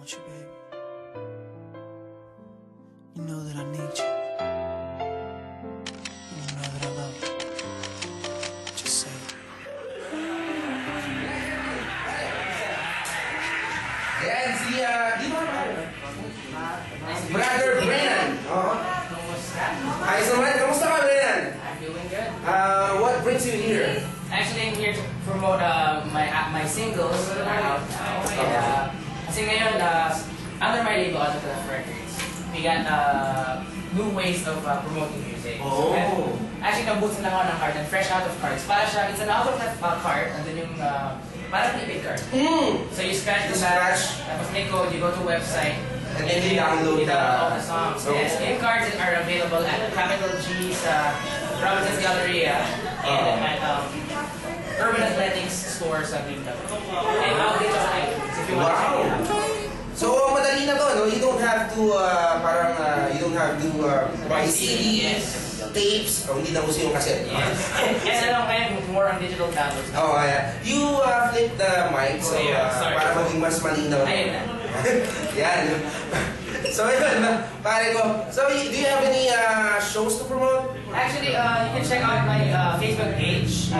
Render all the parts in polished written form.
want you, baby. You know that I need you. And you know that I love you. Just say it. Yan, si, di ba? Brother Brennan. Hi, so man, kamusta ka, Brennan? I'm doing good. What brings you here? Actually, I'm here to promote my singles that are out now. And, kasi ngayon, under my label, Autograph Records, we got new ways of promoting music. Oh. And, actually, nabutin lang ako ng card, and fresh out of cards. Para siya, it's an autograph card, and then yung, parang prepaid card. So you scratch the back, tapos may code, you go to website, And then you download all the songs. So, Yes, game cards are available at Capital G's Robinson's Galleria and at Urban Athletics store sa Greenbelt. And out dito sa iTunes if you want to check it out. So, madali na to, no? You don't have to, you don't have to buy CDs, tapes, hindi na uso yung cassette. Yes. And ano kaya, more on digital downloads. Oh, yeah. You flip the mic, so, para maging mas malinaw. Ayun na. Yan. So, yun, pare ko. So, do you have any shows to promote? Actually, you can check out my Facebook page,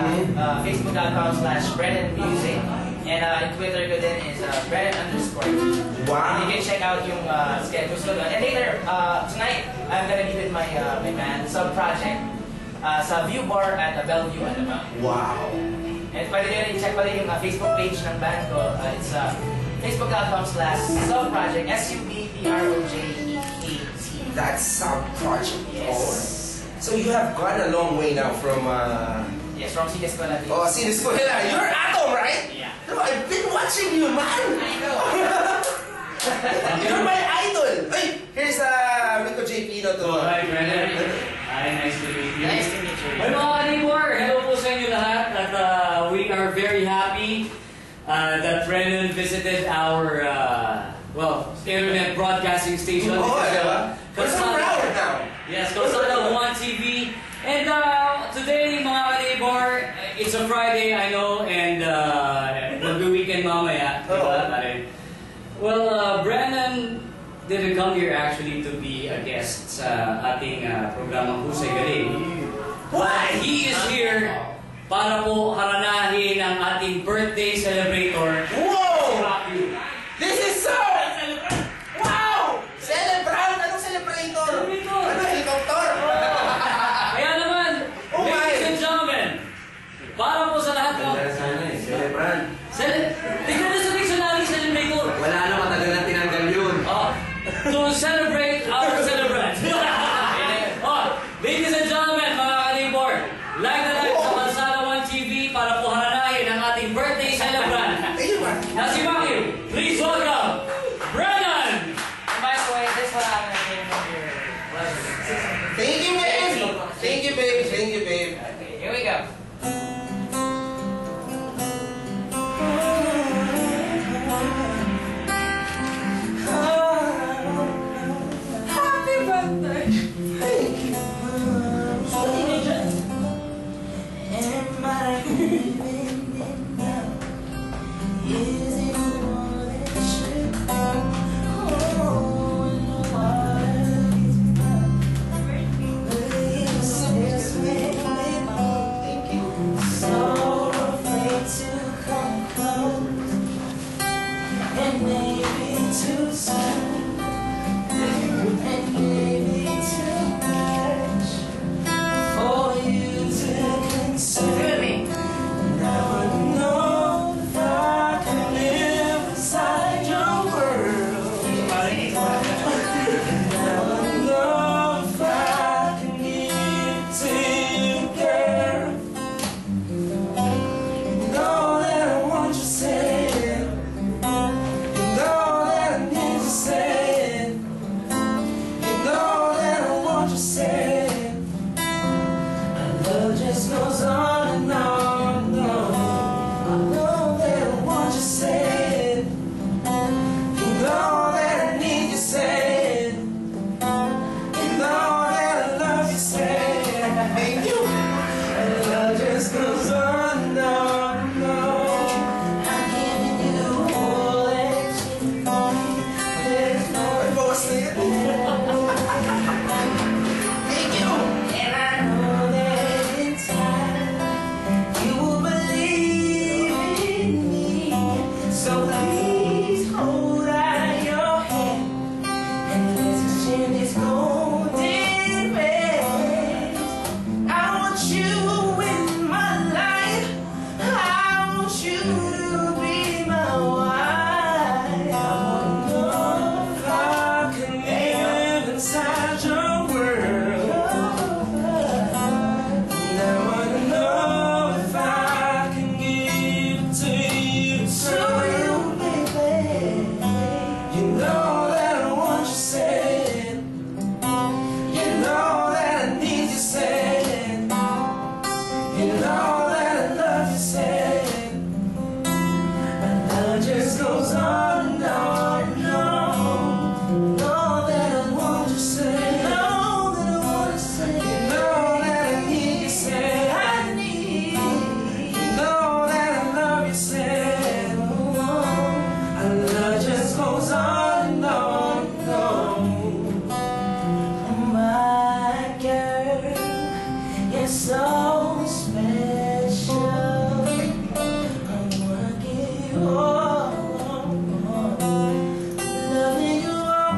facebook.com/BrennanMusic. And Twitter ko din is Brennan_. Wow. And you can check out yung schedules ko doon. And later, tonight, I'm gonna be with my band, Sub Project, sa View Bar at Bellevue, Alabama. Wow. And pwede nyo rin check pala yung Facebook page ng band ko. It's facebook.com/subproject, SUBPROJEKT. That's Sub Project. Yes. Oh. So you have gone a long way now from Yes, from Sides Eskwela. Oh, Sides Eskwela. You're Atom, right? Yeah. No, I've been watching you, man. I know. You're my idol. Hey, here's Rico J. Pino to. Hi, Brennan. Hi, nice to meet you. Nice to meet you. Hi, mga kanibor. Hello po sa inyo lahat. At we are very happy that Brennan visited our, internet broadcasting station. Oh, diba? We're so proud now. Yes, Kalsada 1 TV. And today, mga kanibor, it's a Friday, I know, and mag-weekend mamaya. Diba? Well, Brennan didn't come here actually to be a guest sa ating programang Husay Galing. But he is here para po haranahin ang ating birthday celebrator. Whoa! Rocky. This is so... Wow! Celebrant! Anong celebrator? Celebrator! Ano, helicopter? Kaya naman, Oh my! ladies and gentlemen, para po sa lahat ng... Celebrant. Tignan na sa dictionary, celebrator. Wala na, matagal na tinanggal yun. To celebrate our celebrant. Ladies and gentlemen, mga kanibor, live na live sa Kalsada 1 TV para po haranahin ang ating birthday celebrant. Ayun ba? Na si Matthew, please welcome, Brennan! By the way, this one I'm gonna take from your Thank you, babe! Thank you, babe! Thank you, babe! Okay, here we go. Happy birthday. Thank you. Am I living now? Is it more than it should be? Oh, so afraid to come close, and maybe too soon. And maybe too much for you to consider. Never know if I can live inside your world. Never know if I can give to you, girl. You know that I want you said. You know that I need to say. So please hold out your hand and let's share this golden race. I want you in my life. I want you to be my wife. I wanna know if I can live inside your world. And I wanna know if I can give it to you. So you, baby, you know that I want you said. You know that I need you said. You know that I love you said. My love just goes on and on and on. Know that I want you said. Know that I want you said. You know that I need you said. I need you. You know that I love you said. Our love just goes on and on and on. Oh my girl, you're so special. I wanna give you all, loving you all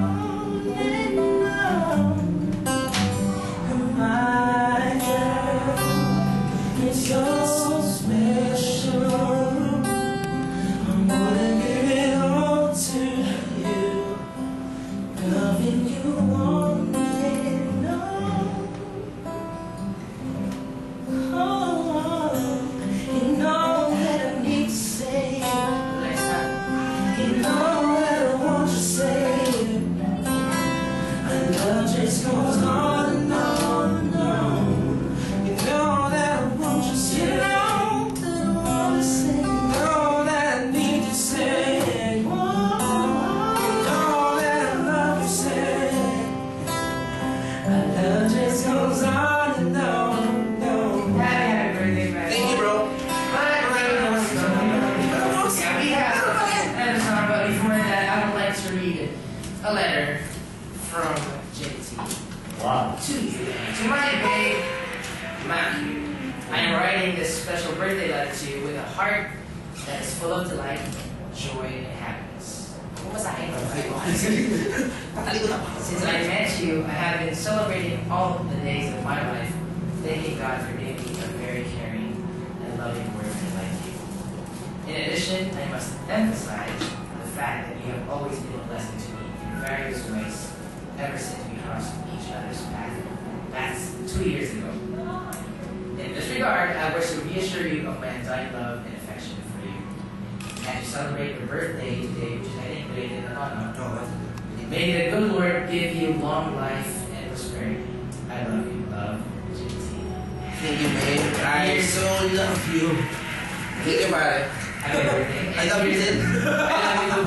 and on. Oh my girl, you're so special. I wanna give it all to you, loving you all and on. Oh, you know that I need to say, Next time. you know that I want to say, our love just goes on and on and on. You know that I want you to say, you know that I want to say, you know that I need to say, you know that I love you say, our love just goes on and on and on. Happy birthday, man. Thank you, bro. Yeah, we have a song, but before that, I would like to read a letter from JT Wow. to you. To my babe, Matthew. I am writing this special birthday letter to you with a heart that is full of delight, joy, and happiness. What was I? Since I met you, I have been celebrating all the days of my life, thanking God for giving me a very caring and loving boyfriend like you. In addition, I must emphasize the fact that you have always been a blessing to me in various ways ever since we crossed each other's path. That's 2 years ago. In this regard, I wish to reassure you of my undying love and affection for you. As you celebrate your birthday today, which is I think later in the month, may the good Lord give you long life and prosperity. I love you. Love, JT. Thank you, man. I so love you. Thank you, pare. Happy birthday. I love you, din. I love you.